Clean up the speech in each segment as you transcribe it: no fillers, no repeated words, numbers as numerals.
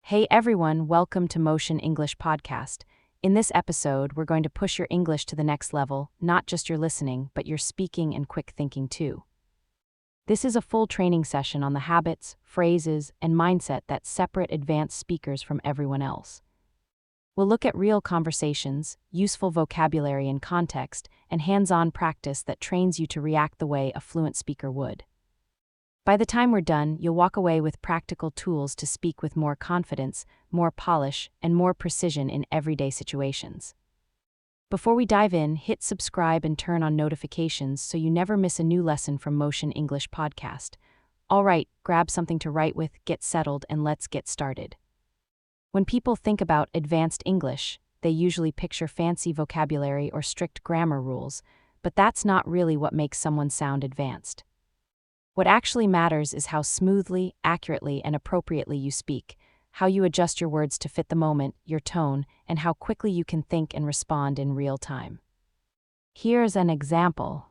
Hey everyone, welcome to Motion English Podcast. In this episode, we're going to push your English to the next level, not just your listening, but your speaking and quick thinking too. This is a full training session on the habits, phrases, and mindset that separate advanced speakers from everyone else. We'll look at real conversations, useful vocabulary and context, and hands-on practice that trains you to react the way a fluent speaker would. By the time we're done, you'll walk away with practical tools to speak with more confidence, more polish, and more precision in everyday situations. Before we dive in, hit subscribe and turn on notifications so you never miss a new lesson from Motion English Podcast. All right, grab something to write with, get settled, and let's get started. When people think about advanced English, they usually picture fancy vocabulary or strict grammar rules, but that's not really what makes someone sound advanced. What actually matters is how smoothly, accurately, and appropriately you speak, how you adjust your words to fit the moment, your tone, and how quickly you can think and respond in real time. Here's an example.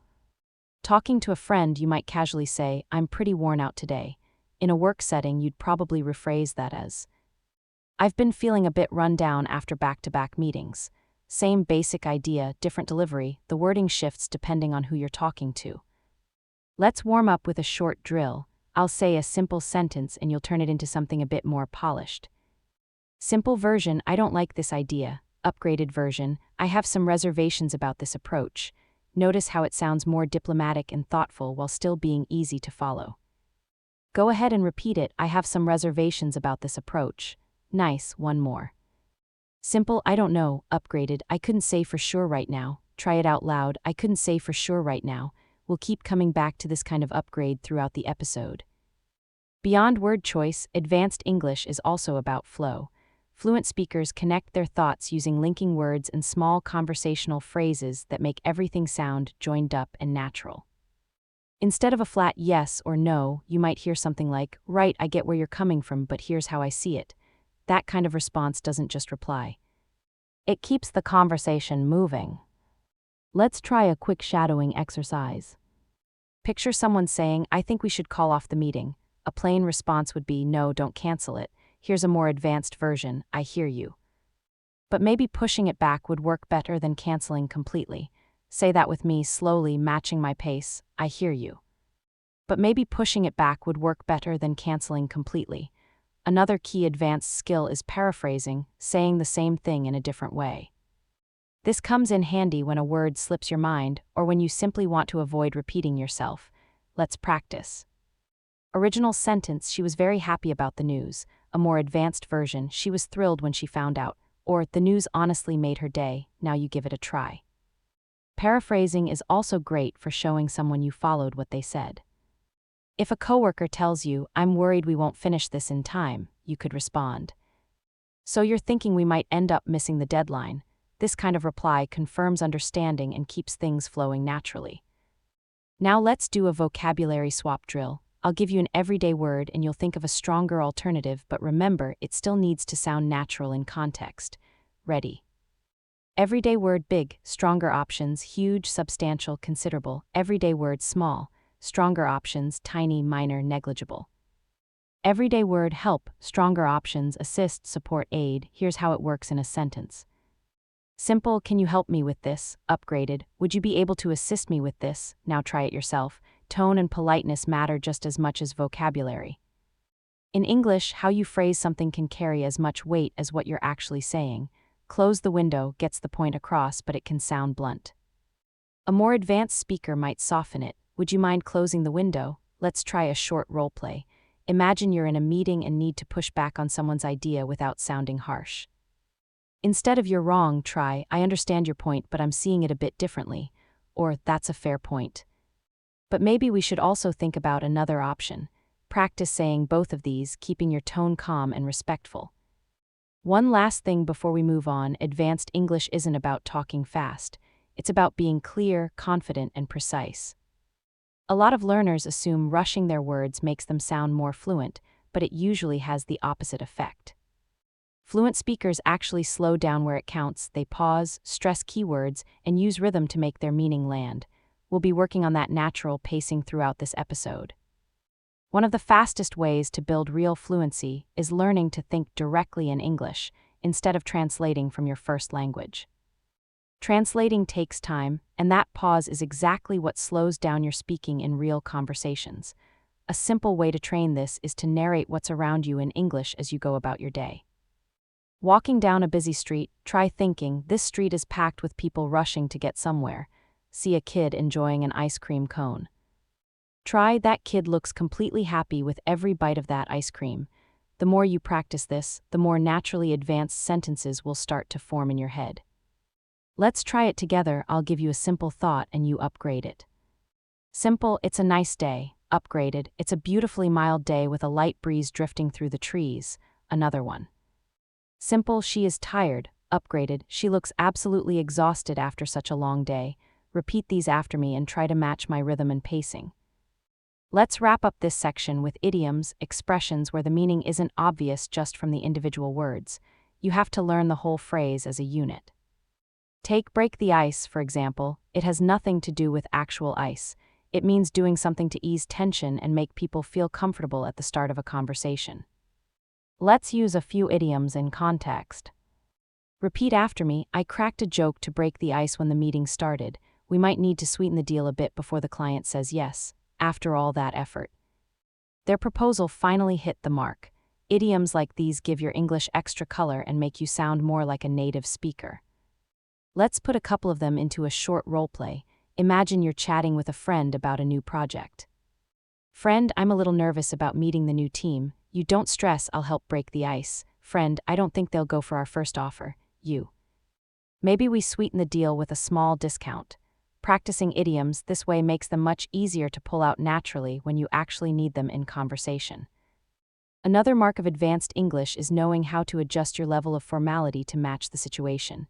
Talking to a friend, you might casually say, "I'm pretty worn out today." In a work setting, you'd probably rephrase that as, "I've been feeling a bit run down after back-to-back meetings." Same basic idea, different delivery, the wording shifts depending on who you're talking to. Let's warm up with a short drill. I'll say a simple sentence and you'll turn it into something a bit more polished. Simple version, "I don't like this idea." Upgraded version, "I have some reservations about this approach." Notice how it sounds more diplomatic and thoughtful while still being easy to follow. Go ahead and repeat it. "I have some reservations about this approach." Nice, one more. Simple, "I don't know." Upgraded, "I couldn't say for sure right now." Try it out loud. "I couldn't say for sure right now." We'll keep coming back to this kind of upgrade throughout the episode. Beyond word choice, advanced English is also about flow. Fluent speakers connect their thoughts using linking words and small conversational phrases that make everything sound joined up and natural. Instead of a flat yes or no, you might hear something like, "Right, I get where you're coming from, but here's how I see it." That kind of response doesn't just reply. It keeps the conversation moving. Let's try a quick shadowing exercise. Picture someone saying, "I think we should call off the meeting." A plain response would be, "No, don't cancel it." Here's a more advanced version, "I hear you." But maybe pushing it back would work better than canceling completely. Say that with me, slowly, matching my pace, "I hear you." But maybe pushing it back would work better than canceling completely. Another key advanced skill is paraphrasing, saying the same thing in a different way. This comes in handy when a word slips your mind or when you simply want to avoid repeating yourself. Let's practice. Original sentence, "She was very happy about the news." A more advanced version, "She was thrilled when she found out." Or, "The news honestly made her day." Now you give it a try. Paraphrasing is also great for showing someone you followed what they said. If a coworker tells you, "I'm worried we won't finish this in time," you could respond, "So you're thinking we might end up missing the deadline?" This kind of reply confirms understanding and keeps things flowing naturally. Now let's do a vocabulary swap drill. I'll give you an everyday word and you'll think of a stronger alternative, but remember, it still needs to sound natural in context. Ready? Everyday word: big, stronger options: huge, substantial, considerable. Everyday word: small, stronger options: tiny, minor, negligible. Everyday word: help, stronger options: assist, support, aid. Here's how it works in a sentence. Simple, "Can you help me with this?" Upgraded, "Would you be able to assist me with this?" Now try it yourself. Tone and politeness matter just as much as vocabulary. In English, how you phrase something can carry as much weight as what you're actually saying. "Close the window" gets the point across, but it can sound blunt. A more advanced speaker might soften it. "Would you mind closing the window?" Let's try a short role play. Imagine you're in a meeting and need to push back on someone's idea without sounding harsh. Instead of "You're wrong," try, "I understand your point, but I'm seeing it a bit differently." Or, "That's a fair point. But maybe we should also think about another option." Practice saying both of these, keeping your tone calm and respectful. One last thing before we move on: advanced English isn't about talking fast. It's about being clear, confident, and precise. A lot of learners assume rushing their words makes them sound more fluent, but it usually has the opposite effect. Fluent speakers actually slow down where it counts. They pause, stress keywords, and use rhythm to make their meaning land. We'll be working on that natural pacing throughout this episode. One of the fastest ways to build real fluency is learning to think directly in English instead of translating from your first language. Translating takes time, and that pause is exactly what slows down your speaking in real conversations. A simple way to train this is to narrate what's around you in English as you go about your day. Walking down a busy street, try thinking, "This street is packed with people rushing to get somewhere." See a kid enjoying an ice cream cone. Try, "That kid looks completely happy with every bite of that ice cream." The more you practice this, the more naturally advanced sentences will start to form in your head. Let's try it together. I'll give you a simple thought and you upgrade it. Simple, "It's a nice day." Upgraded, "It's a beautifully mild day with a light breeze drifting through the trees." Another one. Simple, "She is tired." Upgraded, "She looks absolutely exhausted after such a long day." Repeat these after me and try to match my rhythm and pacing. Let's wrap up this section with idioms, expressions where the meaning isn't obvious just from the individual words. You have to learn the whole phrase as a unit. Take "break the ice," for example. It has nothing to do with actual ice. It means doing something to ease tension and make people feel comfortable at the start of a conversation. Let's use a few idioms in context. Repeat after me. "I cracked a joke to break the ice when the meeting started." We might need to sweeten the deal a bit before the client says yes, after all that effort. Their proposal finally hit the mark. Idioms like these give your English extra color and make you sound more like a native speaker. Let's put a couple of them into a short role play. Imagine you're chatting with a friend about a new project. "Friend, I'm a little nervous about meeting the new team." "You don't stress, I'll help break the ice." "Friend, I don't think they'll go for our first offer." You. Maybe we sweeten the deal with a small discount. Practicing idioms this way makes them much easier to pull out naturally when you actually need them in conversation. Another mark of advanced English is knowing how to adjust your level of formality to match the situation.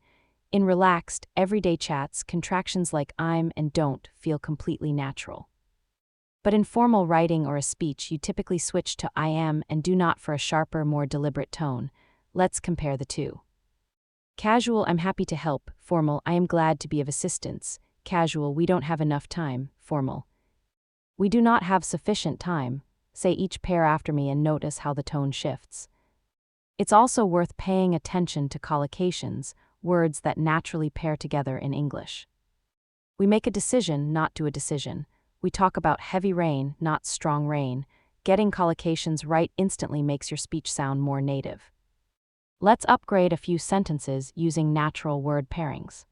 In relaxed, everyday chats, contractions like "I'm" and "don't" feel completely natural. But in formal writing or a speech, you typically switch to "I am" and "do not" for a sharper, more deliberate tone. Let's compare the two. Casual, "I'm happy to help." Formal, "I am glad to be of assistance." Casual, "We don't have enough time." Formal, "We do not have sufficient time." Say each pair after me and notice how the tone shifts. It's also worth paying attention to collocations, words that naturally pair together in English. We make a decision, not do a decision. We talk about heavy rain, not strong rain. Getting collocations right instantly makes your speech sound more native. Let's upgrade a few sentences using natural word pairings.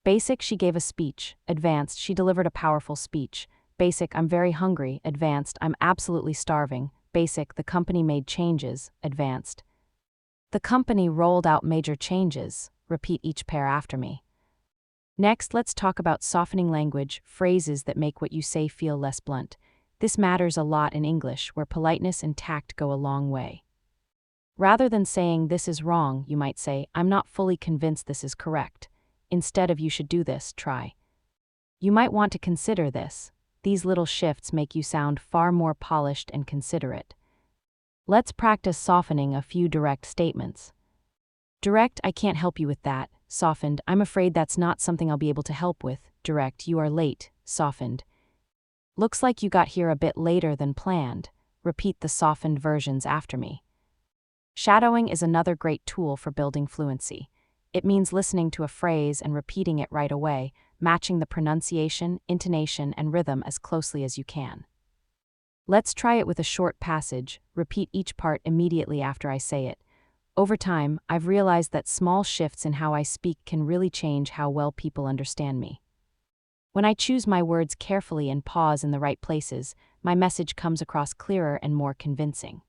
Basic, "She gave a speech." Advanced, "She delivered a powerful speech." Basic, "I'm very hungry." Advanced, "I'm absolutely starving." Basic, "The company made changes." Advanced, "The company rolled out major changes." Repeat each pair after me. Next, let's talk about softening language, phrases that make what you say feel less blunt. This matters a lot in English, where politeness and tact go a long way. Rather than saying "this is wrong," you might say, "I'm not fully convinced this is correct." Instead of "you should do this," try, "You might want to consider this." These little shifts make you sound far more polished and considerate. Let's practice softening a few direct statements. Direct, "I can't help you with that." Softened, "I'm afraid that's not something I'll be able to help with." Direct, "You are late." Softened, "Looks like you got here a bit later than planned." Repeat the softened versions after me. Shadowing is another great tool for building fluency. It means listening to a phrase and repeating it right away, matching the pronunciation, intonation, and rhythm as closely as you can. Let's try it with a short passage. Repeat each part immediately after I say it. Over time, I've realized that small shifts in how I speak can really change how well people understand me. When I choose my words carefully and pause in the right places, my message comes across clearer and more convincing.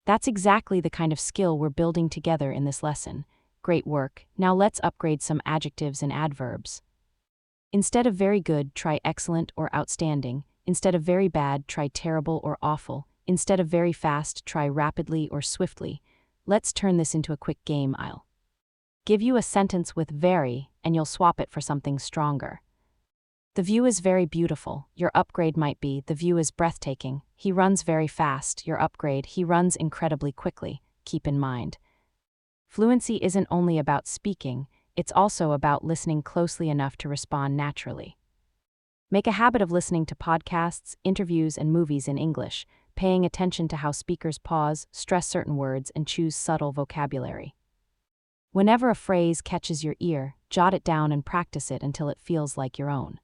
That's exactly the kind of skill we're building together in this lesson. Great work. Now let's upgrade some adjectives and adverbs. Instead of very good, try excellent or outstanding. Instead of very bad, try terrible or awful. Instead of very fast, try rapidly or swiftly. Let's turn this into a quick game. I'll give you a sentence with very, and you'll swap it for something stronger. The view is very beautiful. Your upgrade might be, the view is breathtaking. He runs very fast. Your upgrade, he runs incredibly quickly. Keep in mind, fluency isn't only about speaking, it's also about listening closely enough to respond naturally. Make a habit of listening to podcasts, interviews, and movies in English, paying attention to how speakers pause, stress certain words, and choose subtle vocabulary. Whenever a phrase catches your ear, jot it down and practice it until it feels like your own.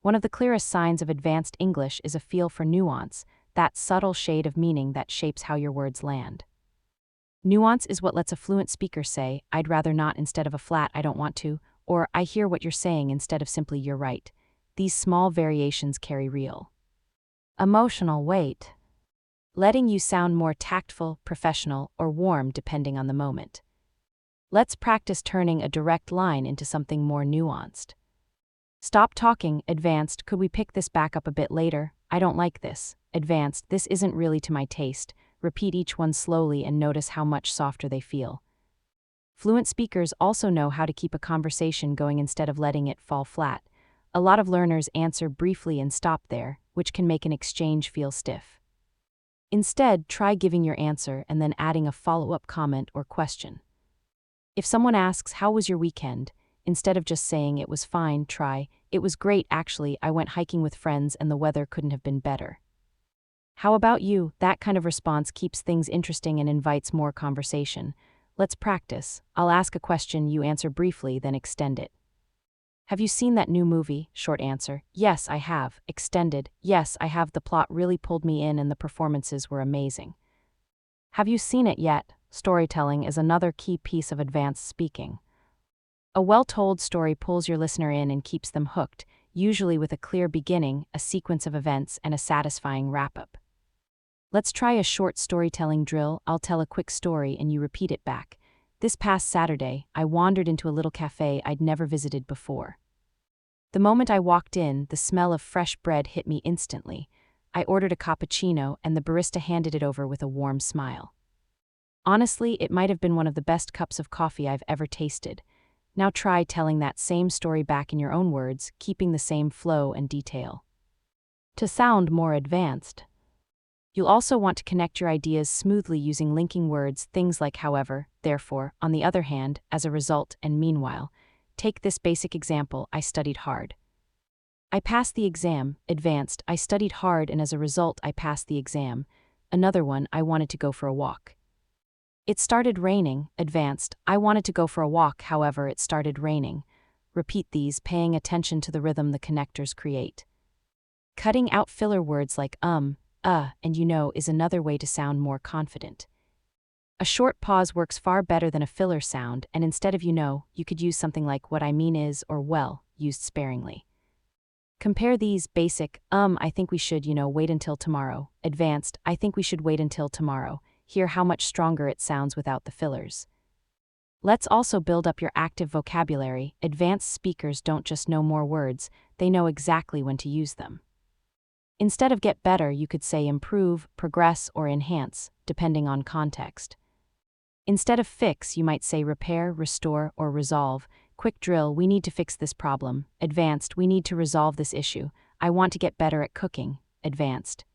One of the clearest signs of advanced English is a feel for nuance, that subtle shade of meaning that shapes how your words land. Nuance is what lets a fluent speaker say, "I'd rather not" instead of a flat "I don't want to," or "I hear what you're saying" instead of simply "you're right." These small variations carry real emotional weight, letting you sound more tactful, professional, or warm depending on the moment. Let's practice turning a direct line into something more nuanced. Stop talking, advanced. Could we pick this back up a bit later? I don't like this. Advanced, this isn't really to my taste. Repeat each one slowly and notice how much softer they feel. Fluent speakers also know how to keep a conversation going instead of letting it fall flat. A lot of learners answer briefly and stop there, which can make an exchange feel stiff. Instead, try giving your answer and then adding a follow-up comment or question. If someone asks, "How was your weekend?" instead of just saying "It was fine," try, "It was great actually, I went hiking with friends and the weather couldn't have been better." How about you? That kind of response keeps things interesting and invites more conversation. Let's practice. I'll ask a question, you answer briefly, then extend it. Have you seen that new movie? Short answer, yes, I have. Extended, yes, I have. The plot really pulled me in and the performances were amazing. Have you seen it yet? Storytelling is another key piece of advanced speaking. A well-told story pulls your listener in and keeps them hooked, usually with a clear beginning, a sequence of events, and a satisfying wrap-up. Let's try a short storytelling drill. I'll tell a quick story and you repeat it back. This past Saturday, I wandered into a little cafe I'd never visited before. The moment I walked in, the smell of fresh bread hit me instantly. I ordered a cappuccino and the barista handed it over with a warm smile. Honestly, it might have been one of the best cups of coffee I've ever tasted. Now try telling that same story back in your own words, keeping the same flow and detail. To sound more advanced, you'll also want to connect your ideas smoothly using linking words, things like however, therefore, on the other hand, as a result, and meanwhile. Take this basic example, I studied hard. I passed the exam. Advanced, I studied hard and as a result I passed the exam. Another one, I wanted to go for a walk. It started raining. Advanced, I wanted to go for a walk, however it started raining. Repeat these, paying attention to the rhythm the connectors create. Cutting out filler words like and you know is another way to sound more confident. A short pause works far better than a filler sound, and instead of you know, you could use something like what I mean is or well, used sparingly. Compare these: basic, I think we should, wait until tomorrow. Advanced, I think we should wait until tomorrow. Hear how much stronger it sounds without the fillers. Let's also build up your active vocabulary. Advanced speakers don't just know more words, they know exactly when to use them. Instead of get better, you could say improve, progress, or enhance, depending on context. Instead of fix, you might say repair, restore, or resolve. Quick drill, we need to fix this problem. Advanced, we need to resolve this issue. I want to get better at cooking. Advanced,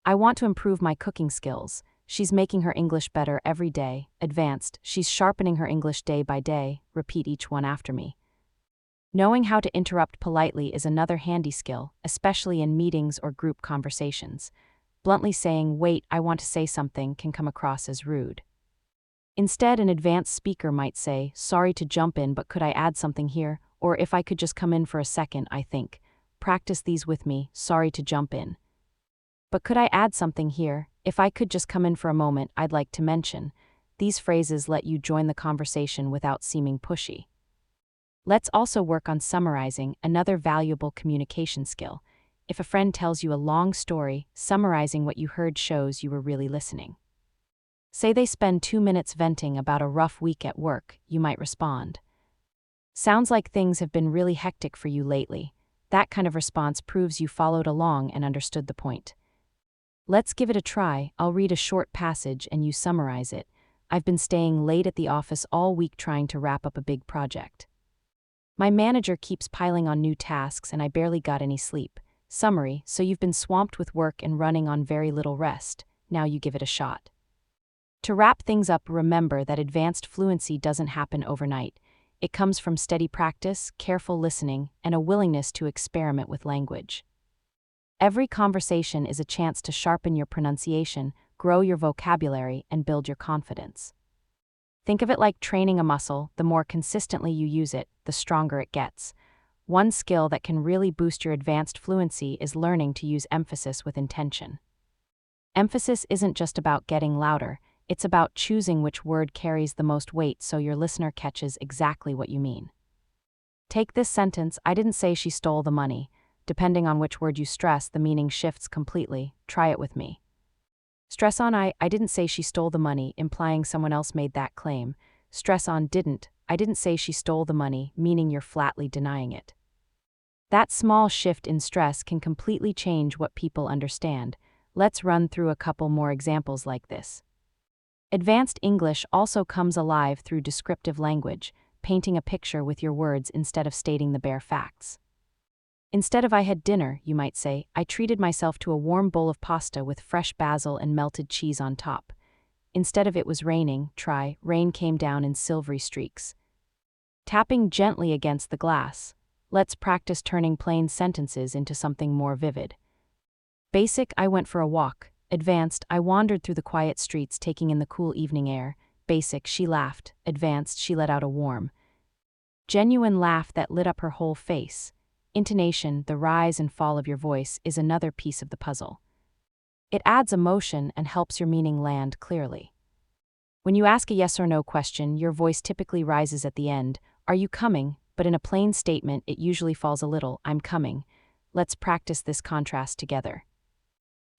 I want to improve my cooking skills. She's making her English better every day. Advanced, she's sharpening her English day by day. Repeat each one after me. Knowing how to interrupt politely is another handy skill, especially in meetings or group conversations. Bluntly saying, "Wait, I want to say something," can come across as rude. Instead, an advanced speaker might say, "Sorry to jump in, but could I add something here?" Or "If I could just come in for a second, I think." Practice these with me. Sorry to jump in. But could I add something here? If I could just come in for a moment, I'd like to mention. These phrases let you join the conversation without seeming pushy. Let's also work on summarizing, another valuable communication skill. If a friend tells you a long story, summarizing what you heard shows you were really listening. Say they spend 2 minutes venting about a rough week at work, you might respond, "Sounds like things have been really hectic for you lately." That kind of response proves you followed along and understood the point. Let's give it a try. I'll read a short passage and you summarize it. I've been staying late at the office all week trying to wrap up a big project. My manager keeps piling on new tasks and I barely got any sleep. Summary: so you've been swamped with work and running on very little rest. Now you give it a shot. To wrap things up, remember that advanced fluency doesn't happen overnight. It comes from steady practice, careful listening, and a willingness to experiment with language. Every conversation is a chance to sharpen your pronunciation, grow your vocabulary, and build your confidence. Think of it like training a muscle. The more consistently you use it, the stronger it gets. One skill that can really boost your advanced fluency is learning to use emphasis with intention. Emphasis isn't just about getting louder, it's about choosing which word carries the most weight so your listener catches exactly what you mean. Take this sentence, I didn't say she stole the money. Depending on which word you stress, the meaning shifts completely. Try it with me. Stress on I didn't say she stole the money, implying someone else made that claim. Stress on didn't, I didn't say she stole the money, meaning you're flatly denying it. That small shift in stress can completely change what people understand. Let's run through a couple more examples like this. Advanced English also comes alive through descriptive language, painting a picture with your words instead of stating the bare facts. Instead of I had dinner, you might say, I treated myself to a warm bowl of pasta with fresh basil and melted cheese on top. Instead of it was raining, try, rain came down in silvery streaks. Tapping gently against the glass. Let's practice turning plain sentences into something more vivid. Basic, I went for a walk. Advanced, I wandered through the quiet streets taking in the cool evening air. Basic, she laughed. Advanced, she let out a warm, genuine laugh that lit up her whole face. Intonation, the rise and fall of your voice, is another piece of the puzzle. It adds emotion and helps your meaning land clearly. When you ask a yes or no question, your voice typically rises at the end, are you coming? But in a plain statement, it usually falls a little, I'm coming. Let's practice this contrast together.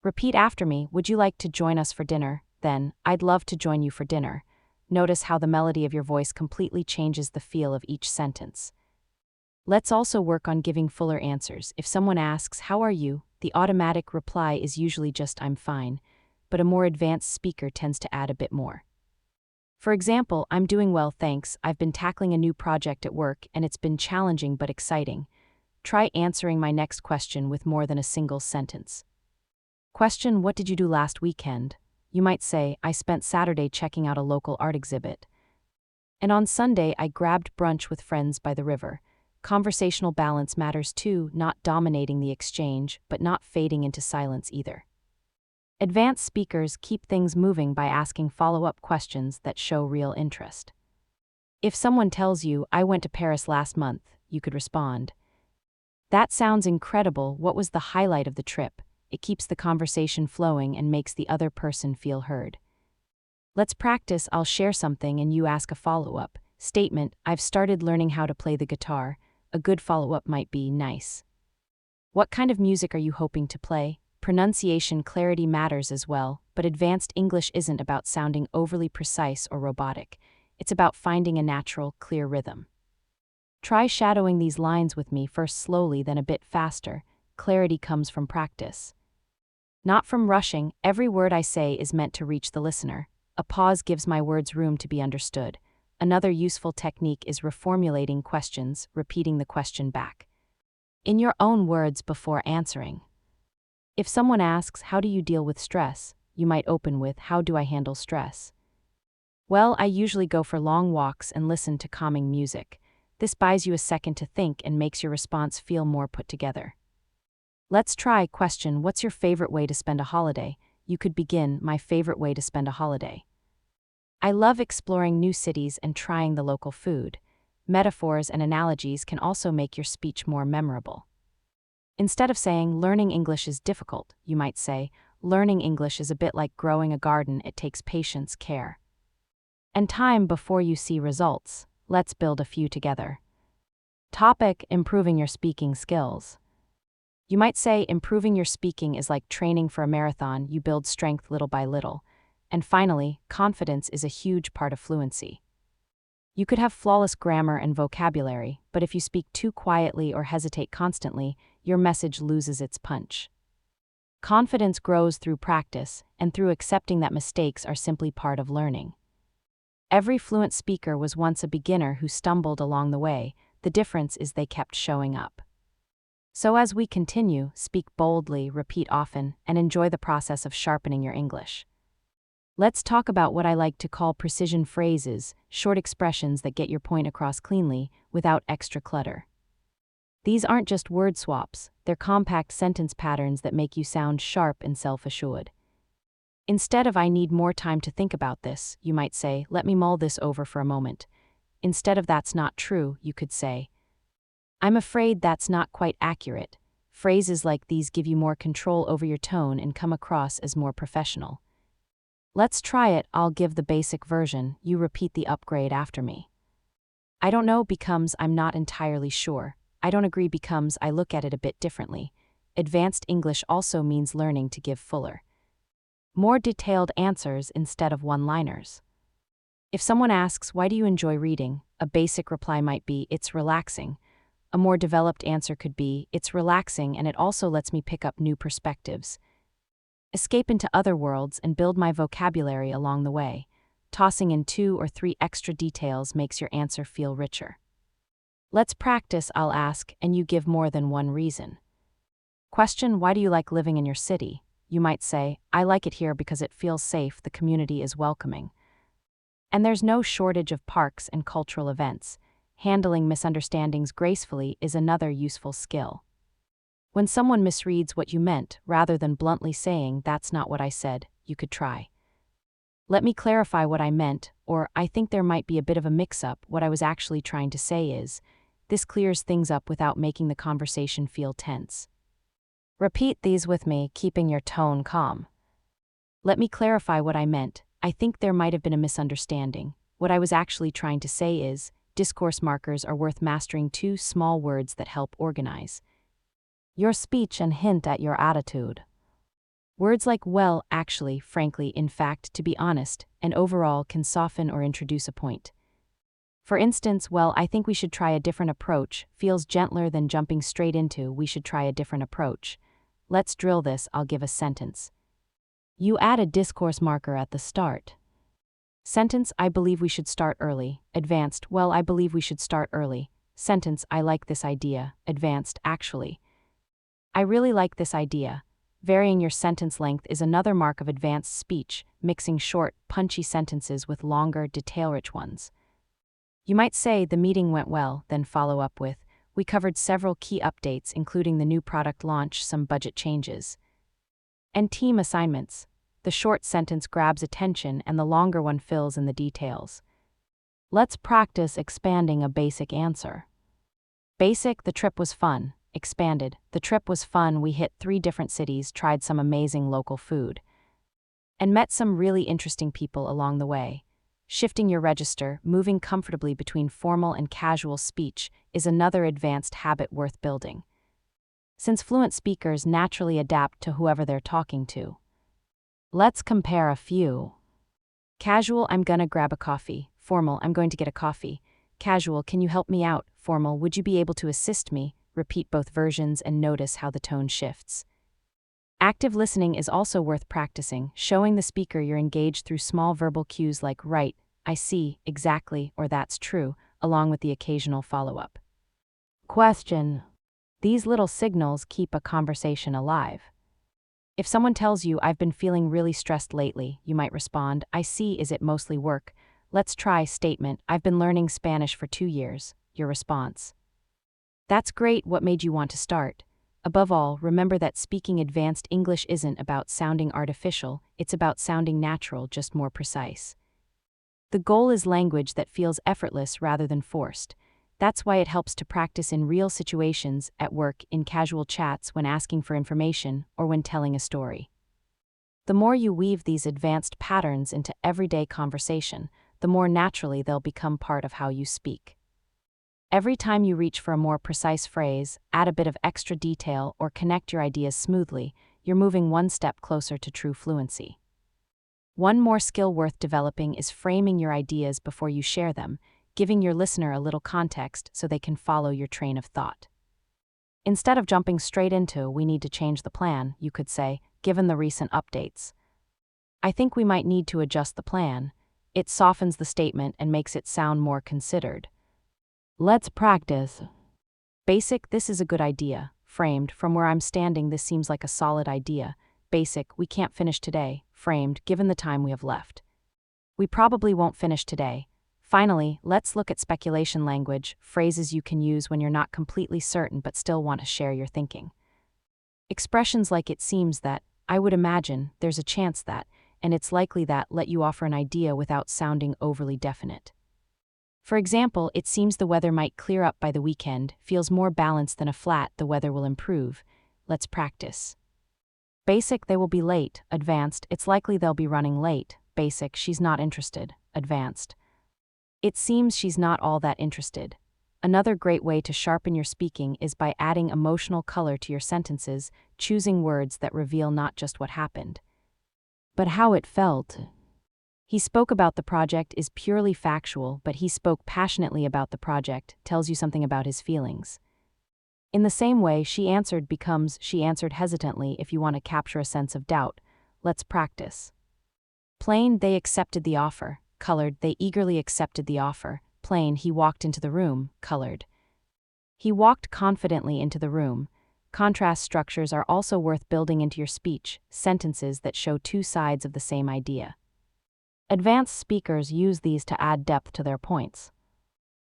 Repeat after me, would you like to join us for dinner? Then, I'd love to join you for dinner. Notice how the melody of your voice completely changes the feel of each sentence. Let's also work on giving fuller answers. If someone asks, how are you? The automatic reply is usually just I'm fine, but a more advanced speaker tends to add a bit more. For example, I'm doing well, thanks. I've been tackling a new project at work and it's been challenging but exciting. Try answering my next question with more than a single sentence. Question, what did you do last weekend? You might say, I spent Saturday checking out a local art exhibit. And on Sunday, I grabbed brunch with friends by the river. Conversational balance matters too, not dominating the exchange, but not fading into silence either. Advanced speakers keep things moving by asking follow-up questions that show real interest. If someone tells you, I went to Paris last month, you could respond, that sounds incredible, what was the highlight of the trip? It keeps the conversation flowing and makes the other person feel heard. Let's practice, I'll share something and you ask a follow-up. Statement, I've started learning how to play the guitar. A good follow-up might be, nice. What kind of music are you hoping to play? Pronunciation clarity matters as well, but advanced English isn't about sounding overly precise or robotic. It's about finding a natural, clear rhythm. Try shadowing these lines with me, first slowly, then a bit faster. Clarity comes from practice. Not from rushing, every word I say is meant to reach the listener. A pause gives my words room to be understood. Another useful technique is reformulating questions, repeating the question back in your own words before answering. If someone asks, how do you deal with stress? You might open with, how do I handle stress? Well, I usually go for long walks and listen to calming music. This buys you a second to think and makes your response feel more put together. Let's try question, what's your favorite way to spend a holiday? You could begin, my favorite way to spend a holiday. I love exploring new cities and trying the local food. Metaphors and analogies can also make your speech more memorable. Instead of saying, learning English is difficult, you might say, learning English is a bit like growing a garden, it takes patience, care, and time before you see results. Let's build a few together. Topic, improving your speaking skills. You might say, improving your speaking is like training for a marathon, you build strength little by little. And finally, confidence is a huge part of fluency. You could have flawless grammar and vocabulary, but if you speak too quietly or hesitate constantly, your message loses its punch. Confidence grows through practice and through accepting that mistakes are simply part of learning. Every fluent speaker was once a beginner who stumbled along the way. The difference is they kept showing up. So as we continue, speak boldly, repeat often, and enjoy the process of sharpening your English. Let's talk about what I like to call precision phrases, short expressions that get your point across cleanly, without extra clutter. These aren't just word swaps, they're compact sentence patterns that make you sound sharp and self-assured. Instead of "I need more time to think about this," you might say, "Let me mull this over for a moment." Instead of "That's not true," you could say, "I'm afraid that's not quite accurate." Phrases like these give you more control over your tone and come across as more professional. Let's try it. I'll give the basic version, you repeat the upgrade after me. I don't know becomes "I'm not entirely sure." I don't agree becomes "I look at it a bit differently." Advanced English also means learning to give fuller, more detailed answers instead of one-liners. If someone asks, "Why do you enjoy reading?" a basic reply might be, "It's relaxing." A more developed answer could be, "It's relaxing and it also lets me pick up new perspectives, escape into other worlds, and build my vocabulary along the way." Tossing in 2 or 3 extra details makes your answer feel richer. Let's practice. I'll ask, and you give more than one reason. Question: why do you like living in your city? You might say, "I like it here because it feels safe, the community is welcoming, and there's no shortage of parks and cultural events." Handling misunderstandings gracefully is another useful skill. When someone misreads what you meant, rather than bluntly saying, "That's not what I said," you could try, "Let me clarify what I meant," or "I think there might be a bit of a mix-up. What I was actually trying to say is." This clears things up without making the conversation feel tense. Repeat these with me, keeping your tone calm. Let me clarify what I meant. I think there might have been a misunderstanding. What I was actually trying to say is. Discourse markers are worth mastering. 2 small words that help organize your speech and hint at your attitude. Words like "well," "actually," "frankly," "in fact," "to be honest," and "overall" can soften or introduce a point. For instance, "Well, I think we should try a different approach," feels gentler than jumping straight into "we should try a different approach." Let's drill this. I'll give a sentence. You add a discourse marker at the start. Sentence: I believe we should start early. Advanced: well, I believe we should start early. Sentence: I like this idea. Advanced: actually, I really like this idea. Varying your sentence length is another mark of advanced speech, mixing short, punchy sentences with longer, detail-rich ones. You might say, "The meeting went well," then follow up with, "We covered several key updates, including the new product launch, some budget changes, and team assignments." The short sentence grabs attention and the longer one fills in the details. Let's practice expanding a basic answer. Basic: the trip was fun. Expanded: the trip was fun. We hit 3 different cities, tried some amazing local food, and met some really interesting people along the way. Shifting your register, moving comfortably between formal and casual speech, is another advanced habit worth building, since fluent speakers naturally adapt to whoever they're talking to. Let's compare a few. Casual: I'm gonna grab a coffee. Formal: I'm going to get a coffee. Casual: can you help me out? Formal: would you be able to assist me? Repeat both versions and notice how the tone shifts. Active listening is also worth practicing, showing the speaker you're engaged through small verbal cues like "right," "I see," "exactly," or "that's true," along with the occasional follow-up. Question: these little signals keep a conversation alive. If someone tells you, "I've been feeling really stressed lately," you might respond, "I see, is it mostly work?" Let's try statement: I've been learning Spanish for 2 years. Your response: that's great, what made you want to start? Above all, remember that speaking advanced English isn't about sounding artificial, it's about sounding natural, just more precise. The goal is language that feels effortless rather than forced. That's why it helps to practice in real situations, at work, in casual chats, when asking for information, or when telling a story. The more you weave these advanced patterns into everyday conversation, the more naturally they'll become part of how you speak. Every time you reach for a more precise phrase, add a bit of extra detail, or connect your ideas smoothly, you're moving one step closer to true fluency. One more skill worth developing is framing your ideas before you share them, giving your listener a little context so they can follow your train of thought. Instead of jumping straight into "we need to change the plan," you could say, "Given the recent updates, I think we might need to adjust the plan." It softens the statement and makes it sound more considered. Let's practice. Basic: this is a good idea. Framed: from where I'm standing, this seems like a solid idea. Basic: we can't finish today. framed, given the time we have left. We probably won't finish today. Finally, let's look at speculation language, phrases you can use when you're not completely certain but still want to share your thinking. Expressions like "it seems that," "I would imagine," "there's a chance that," and "it's likely that" let you offer an idea without sounding overly definite. For example, "it seems the weather might clear up by the weekend," feels more balanced than a flat "the weather will improve." Let's practice. Basic, "they will be late." Advanced, "it's likely they'll be running late." Basic, "she's not interested." Advanced, "it seems she's not all that interested." Another great way to sharpen your speaking is by adding emotional color to your sentences, choosing words that reveal not just what happened, but how it felt. "He spoke about the project" is purely factual, but "he spoke passionately about the project" tells you something about his feelings. In the same way, "she answered" becomes "she answered hesitantly" if you want to capture a sense of doubt. Let's practice. Plain, "they accepted the offer." Colored, "they eagerly accepted the offer." Plain, "he walked into the room." Colored, "he walked confidently into the room." Contrast structures are also worth building into your speech, sentences that show two sides of the same idea. Advanced speakers use these to add depth to their points.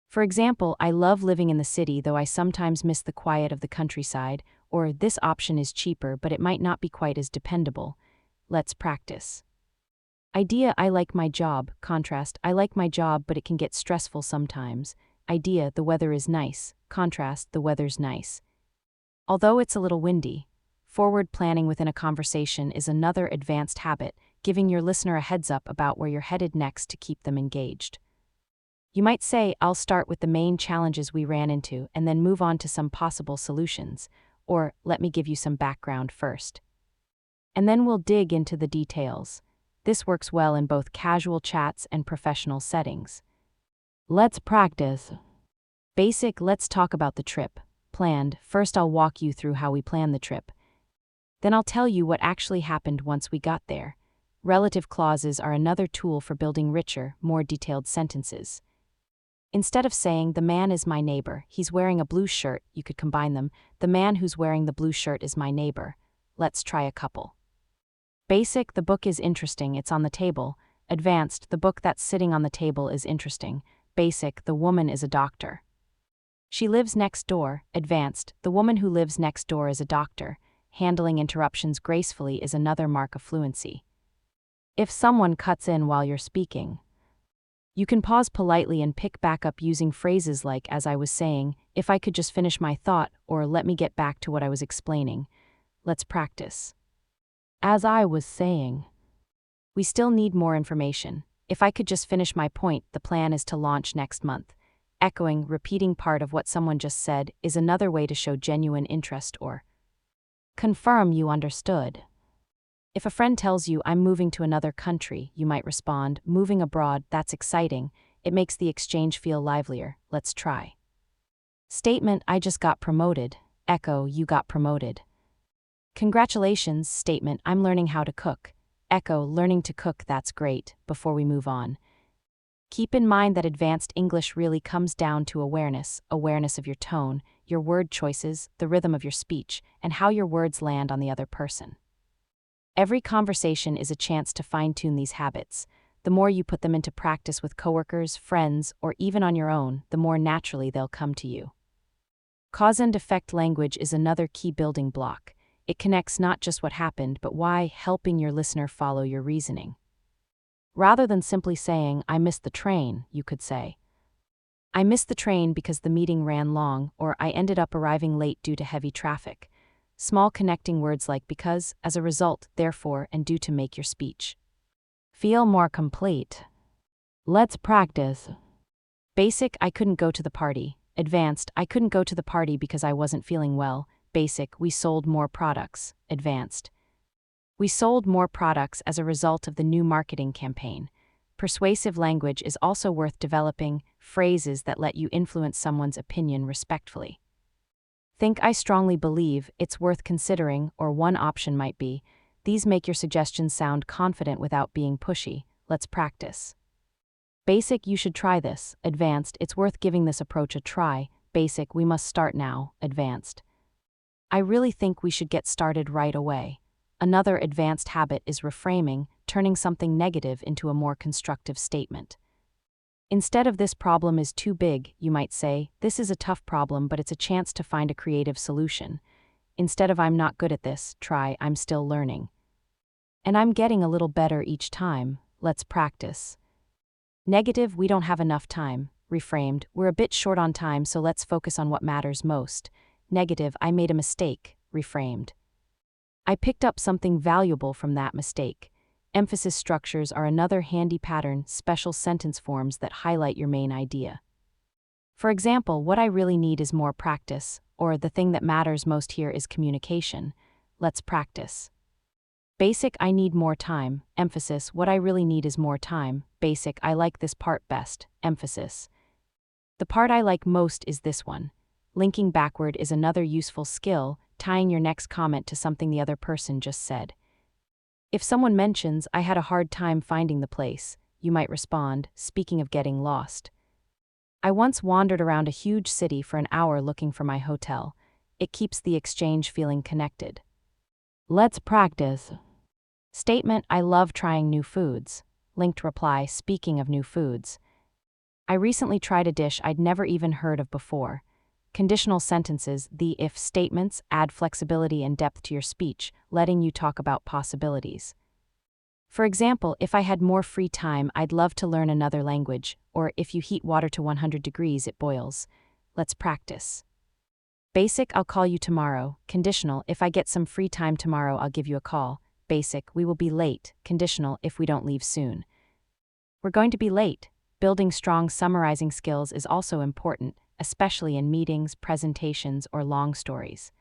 For example, "I love living in the city, though I sometimes miss the quiet of the countryside," or "this option is cheaper, but it might not be quite as dependable." Let's practice. Idea, "I like my job." Contrast, "I like my job, but it can get stressful sometimes." Idea, "the weather is nice." Contrast, "the weather's nice, although it's a little windy." Forward planning within a conversation is another advanced habit, giving your listener a heads up about where you're headed next to keep them engaged. You might say, "I'll start with the main challenges we ran into and then move on to some possible solutions," or "let me give you some background first, and then we'll dig into the details." This works well in both casual chats and professional settings. Let's practice. Basic, "let's talk about the trip." Planned, "first I'll walk you through how we planned the trip. Then I'll tell you what actually happened once we got there." Relative clauses are another tool for building richer, more detailed sentences. Instead of saying, "The man is my neighbor, he's wearing a blue shirt," you could combine them, "The man who's wearing the blue shirt is my neighbor." Let's try a couple. Basic, "the book is interesting, it's on the table." Advanced, "the book that's sitting on the table is interesting." Basic, "the woman is a doctor. She lives next door." Advanced, "the woman who lives next door is a doctor." Handling interruptions gracefully is another mark of fluency. If someone cuts in while you're speaking, you can pause politely and pick back up using phrases like "as I was saying," "if I could just finish my thought," or "let me get back to what I was explaining." Let's practice. "As I was saying." We still need more information. "If I could just finish my point, the plan is to launch next month." Echoing, repeating part of what someone just said is another way to show genuine interest or confirm you understood. If a friend tells you, "I'm moving to another country," you might respond, "Moving abroad, that's exciting." It makes the exchange feel livelier. Let's try. Statement, "I just got promoted." Echo, "you got promoted." Congratulations. Statement, "I'm learning how to cook." Echo, "learning to cook, that's great." Before we move on, keep in mind that advanced English really comes down to awareness of your tone, your word choices, the rhythm of your speech, and how your words land on the other person. Every conversation is a chance to fine-tune these habits. The more you put them into practice with coworkers, friends, or even on your own, the more naturally they'll come to you. Cause and effect language is another key building block. It connects not just what happened, but why, helping your listener follow your reasoning. Rather than simply saying, "I missed the train," you could say, "I missed the train because the meeting ran long," or "I ended up arriving late due to heavy traffic." Small connecting words like "because," "as a result," "therefore," and "due to" make your speech feel more complete. Let's practice. Basic, "I couldn't go to the party." Advanced, "I couldn't go to the party because I wasn't feeling well." Basic, "we sold more products." Advanced, "we sold more products as a result of the new marketing campaign." Persuasive language is also worth developing, phrases that let you influence someone's opinion respectfully. Think, "I strongly believe," "it's worth considering," or one option might be. These make your suggestions sound confident without being pushy. Let's practice. Basic, "you should try this." Advanced, "it's worth giving this approach a try." Basic, "we must start now." Advanced, "I really think we should get started right away." Another advanced habit is reframing, turning something negative into a more constructive statement. Instead of "this problem is too big," you might say, "This is a tough problem, but it's a chance to find a creative solution." Instead of "I'm not good at this," try "I'm still learning." And "I'm getting a little better each time. Let's practice." Negative, "We don't have enough time." Reframed, "We're a bit short on time, so let's focus on what matters most." Negative, "I made a mistake." Reframed, "I picked up something valuable from that mistake." Emphasis structures are another handy pattern, special sentence forms that highlight your main idea. For example, "What I really need is more practice," or "The thing that matters most here is communication. Let's practice." Basic, "I need more time." Emphasis, "What I really need is more time." Basic, "I like this part best." Emphasis, "The part I like most is this one." Linking backward is another useful skill, tying your next comment to something the other person just said. If someone mentions, "I had a hard time finding the place," you might respond, speaking of getting lost, "I once wandered around a huge city for an hour looking for my hotel." It keeps the exchange feeling connected. Let's practice. Statement, "I love trying new foods." Linked reply, speaking of new foods, "I recently tried a dish I'd never even heard of before." Conditional sentences, the if statements, add flexibility and depth to your speech, letting you talk about possibilities. For example, "If I had more free time, I'd love to learn another language," or "If you heat water to 100 degrees, it boils." Let's practice. Basic, "I'll call you tomorrow." Conditional, "If I get some free time tomorrow, I'll give you a call." Basic, "We will be late." Conditional, "If we don't leave soon." We're going to be late. Building strong summarizing skills is also important, especially in meetings, presentations, or long stories.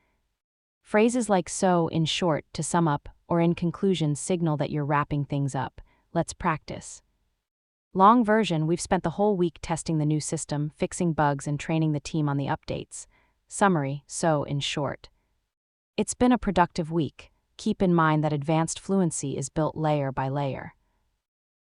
Phrases like "so," "in short," "to sum up," or "in conclusion" signal that you're wrapping things up. Let's practice. Long version, "We've spent the whole week testing the new system, fixing bugs, and training the team on the updates." Summary, "So, in short." It's been a productive week. Keep in mind that advanced fluency is built layer by layer.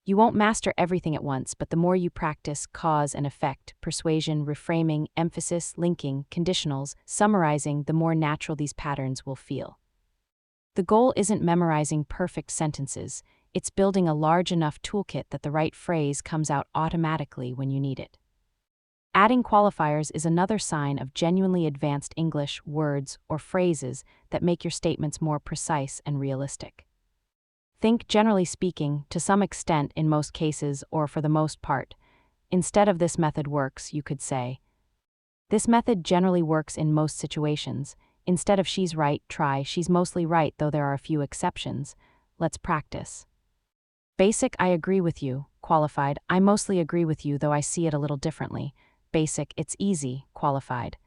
You won't master everything at once, but the more you practice cause and effect, persuasion, reframing, emphasis, linking, conditionals, summarizing, the more natural these patterns will feel. The goal isn't memorizing perfect sentences, it's building a large enough toolkit that the right phrase comes out automatically when you need it. Adding qualifiers is another sign of genuinely advanced English, words, or phrases that make your statements more precise and realistic. Think "generally speaking," "to some extent," "in most cases," or "for the most part." Instead of "this method works," you could say, "This method generally works in most situations." Instead of "she's right," try "she's mostly right, though there are a few exceptions." Let's practice. Basic, "I agree with you." Qualified, "I mostly agree with you, though I see it a little differently." Basic, "It's easy." Qualified,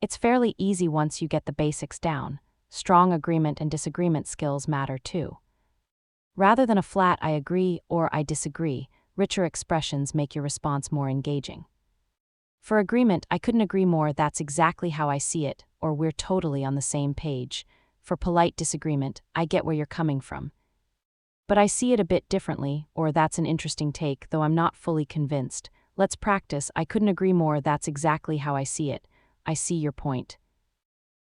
"It's fairly easy once you get the basics down." Strong agreement and disagreement skills matter too. Rather than a flat "I agree" or "I disagree," richer expressions make your response more engaging. For agreement, "I couldn't agree more, that's exactly how I see it," or "We're totally on the same page." For polite disagreement, "I get where you're coming from, but I see it a bit differently," or "That's an interesting take, though I'm not fully convinced." Let's practice. "I couldn't agree more, that's exactly how I see it. I see your point,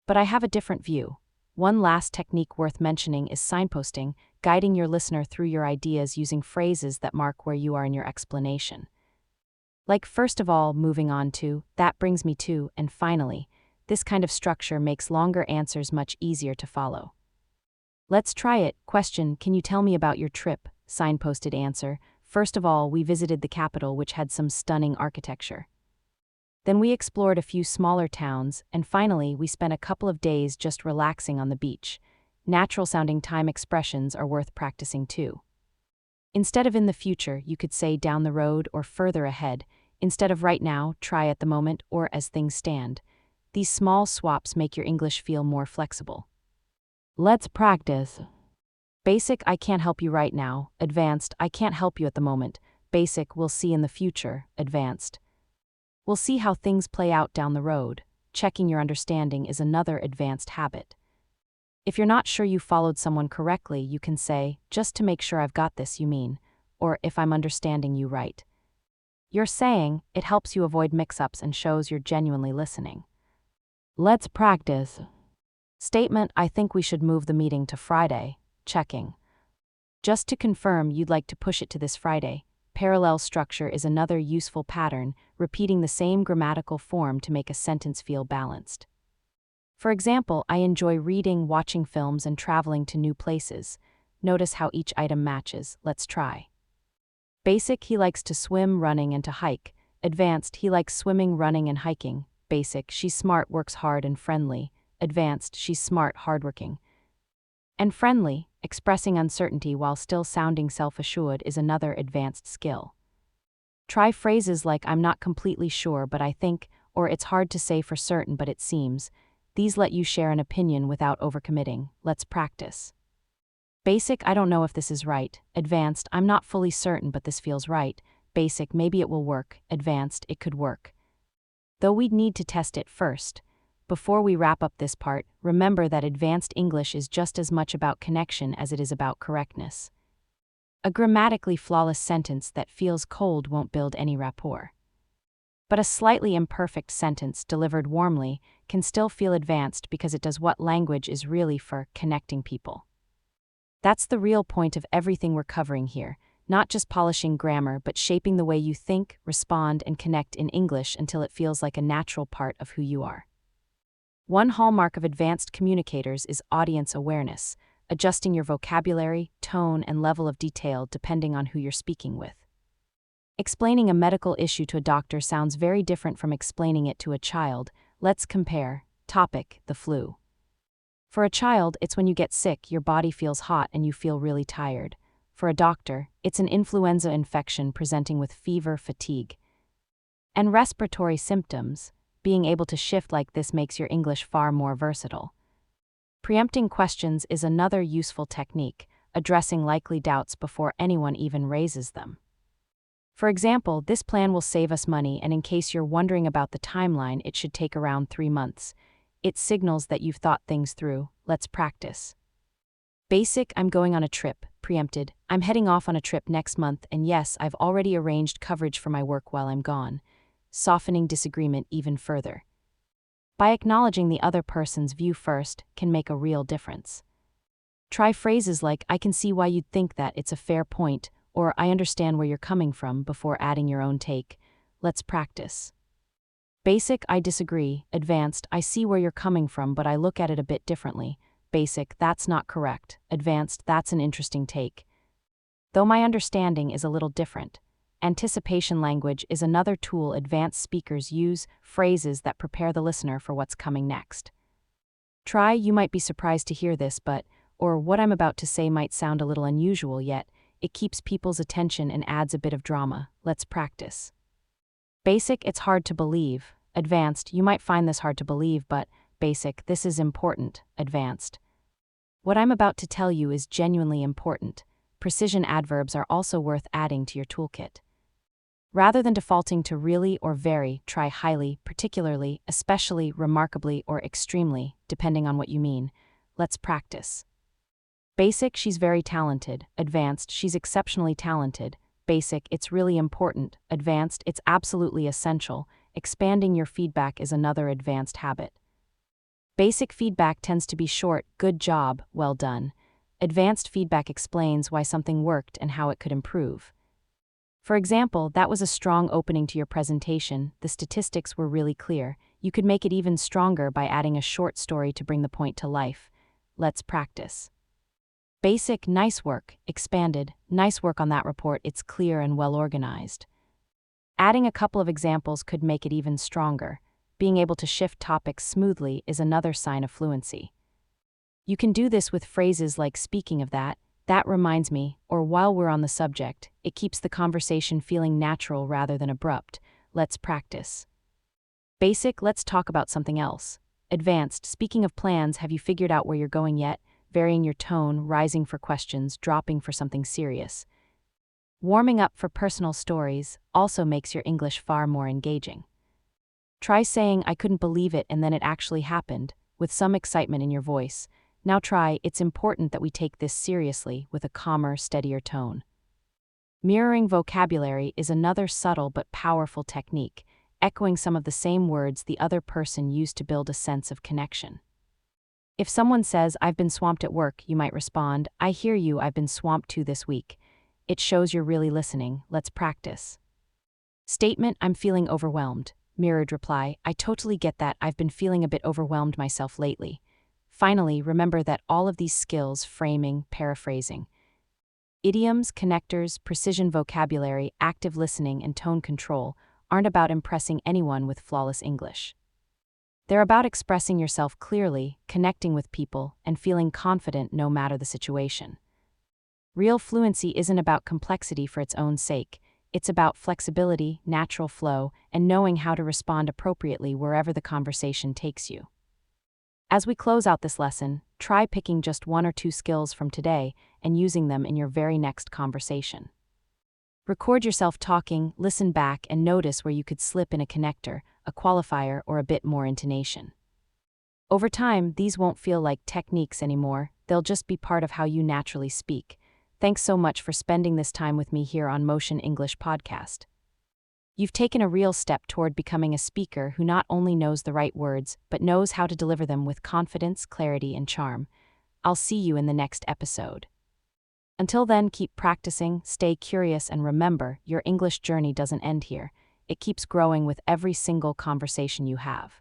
but I have a different view." One last technique worth mentioning is signposting, guiding your listener through your ideas using phrases that mark where you are in your explanation. Like "first of all," "moving on to," "that brings me to," and "finally." This kind of structure makes longer answers much easier to follow. Let's try it. Question, "Can you tell me about your trip?" Signposted answer, "First of all, we visited the capital, which had some stunning architecture. Then we explored a few smaller towns, and finally, we spent a couple of days just relaxing on the beach." Natural-sounding time expressions are worth practicing too. Instead of "in the future," you could say "down the road" or "further ahead." Instead of "right now," try "at the moment" or "as things stand." These small swaps make your English feel more flexible. Let's practice. Basic, "I can't help you right now." Advanced, "I can't help you at the moment." Basic, "We'll see in the future." Advanced, "We'll see how things play out down the road." Checking your understanding is another advanced habit. If you're not sure you followed someone correctly, you can say, "Just to make sure I've got this, you mean," or "if I'm understanding you right." You're saying, it helps you avoid mix-ups and shows you're genuinely listening. Let's practice. Statement, "I think we should move the meeting to Friday." Checking, Just to confirm, you'd like to push it to this Friday. Parallel structure is another useful pattern, repeating the same grammatical form to make a sentence feel balanced. For example, I enjoy reading, watching films, and traveling to new places. Notice how each item matches. Let's try. Basic, he likes to swim, running, and to hike. Advanced, he likes swimming, running, and hiking. Basic, she's smart, works hard, and friendly. Advanced, she's smart, hardworking. And friendly, expressing uncertainty while still sounding self-assured, is another advanced skill. Try phrases like I'm not completely sure but I think, or it's hard to say for certain but it seems. These let you share an opinion without overcommitting. Let's practice. Basic, I don't know if this is right. Advanced, I'm not fully certain but this feels right. Basic, maybe it will work. Advanced, it could work. Though we'd need to test it first. Before we wrap up this part, remember that advanced English is just as much about connection as it is about correctness. A grammatically flawless sentence that feels cold won't build any rapport. But a slightly imperfect sentence delivered warmly can still feel advanced because it does what language is really for: connecting people. That's the real point of everything we're covering here, not just polishing grammar but shaping the way you think, respond, and connect in English until it feels like a natural part of who you are. One hallmark of advanced communicators is audience awareness, adjusting your vocabulary, tone, and level of detail depending on who you're speaking with. Explaining a medical issue to a doctor sounds very different from explaining it to a child. Let's compare. Topic: the flu. For a child, it's when you get sick, your body feels hot, and you feel really tired. For a doctor, it's an influenza infection presenting with fever, fatigue, and respiratory symptoms. Being able to shift like this makes your English far more versatile. Preempting questions is another useful technique, addressing likely doubts before anyone even raises them. For example, this plan will save us money, and in case you're wondering about the timeline, it should take around 3 months. It signals that you've thought things through. Let's practice. Basic, I'm going on a trip. Preempted, I'm heading off on a trip next month, and yes, I've already arranged coverage for my work while I'm gone. Softening disagreement even further. By acknowledging the other person's view first can make a real difference. Try phrases like, I can see why you'd think that, it's a fair point, or I understand where you're coming from, before adding your own take. Let's practice. Basic, I disagree. Advanced, I see where you're coming from but I look at it a bit differently. Basic, that's not correct. Advanced, that's an interesting take. Though my understanding is a little different. Anticipation language is another tool advanced speakers use, phrases that prepare the listener for what's coming next. Try, you might be surprised to hear this but, or what I'm about to say might sound a little unusual, yet it keeps people's attention and adds a bit of drama. Let's practice. Basic, it's hard to believe. Advanced, you might find this hard to believe but, basic, this is important. Advanced, what I'm about to tell you is genuinely important. Precision adverbs are also worth adding to your toolkit. Rather than defaulting to really or very, try highly, particularly, especially, remarkably, or extremely, depending on what you mean. Let's practice. Basic, she's very talented. Advanced, she's exceptionally talented. Basic, it's really important. Advanced, it's absolutely essential. Expanding your feedback is another advanced habit. Basic feedback tends to be short, good job, well done. Advanced feedback explains why something worked and how it could improve. For example, that was a strong opening to your presentation, the statistics were really clear. You could make it even stronger by adding a short story to bring the point to life. Let's practice. Basic, nice work. Expanded, nice work on that report, it's clear and well organized. Adding a couple of examples could make it even stronger. Being able to shift topics smoothly is another sign of fluency. You can do this with phrases like speaking of that reminds me, or while we're on the subject. It keeps the conversation feeling natural rather than abrupt. Let's practice. Basic, let's talk about something else. Advanced, speaking of plans, have you figured out where you're going yet? Varying your tone, rising for questions, dropping for something serious. Warming up for personal stories also makes your English far more engaging. Try saying, I couldn't believe it and then it actually happened, with some excitement in your voice. Now try, it's important that we take this seriously, with a calmer, steadier tone. Mirroring vocabulary is another subtle but powerful technique, echoing some of the same words the other person used to build a sense of connection. If someone says, "I've been swamped at work," you might respond, "I hear you, I've been swamped too this week." It shows you're really listening. Let's practice. Statement, "I'm feeling overwhelmed." Mirrored reply, "I totally get that. I've been feeling a bit overwhelmed myself lately." Finally, remember that all of these skills, framing, paraphrasing, idioms, connectors, precision vocabulary, active listening, and tone control, aren't about impressing anyone with flawless English. They're about expressing yourself clearly, connecting with people, and feeling confident no matter the situation. Real fluency isn't about complexity for its own sake. It's about flexibility, natural flow, and knowing how to respond appropriately wherever the conversation takes you. As we close out this lesson, try picking just one or two skills from today and using them in your very next conversation. Record yourself talking, listen back, and notice where you could slip in a connector, a qualifier, or a bit more intonation. Over time, these won't feel like techniques anymore. They'll just be part of how you naturally speak. Thanks so much for spending this time with me here on Motion English Podcast. You've taken a real step toward becoming a speaker who not only knows the right words, but knows how to deliver them with confidence, clarity, and charm. I'll see you in the next episode. Until then, keep practicing, stay curious, and remember, your English journey doesn't end here. It keeps growing with every single conversation you have.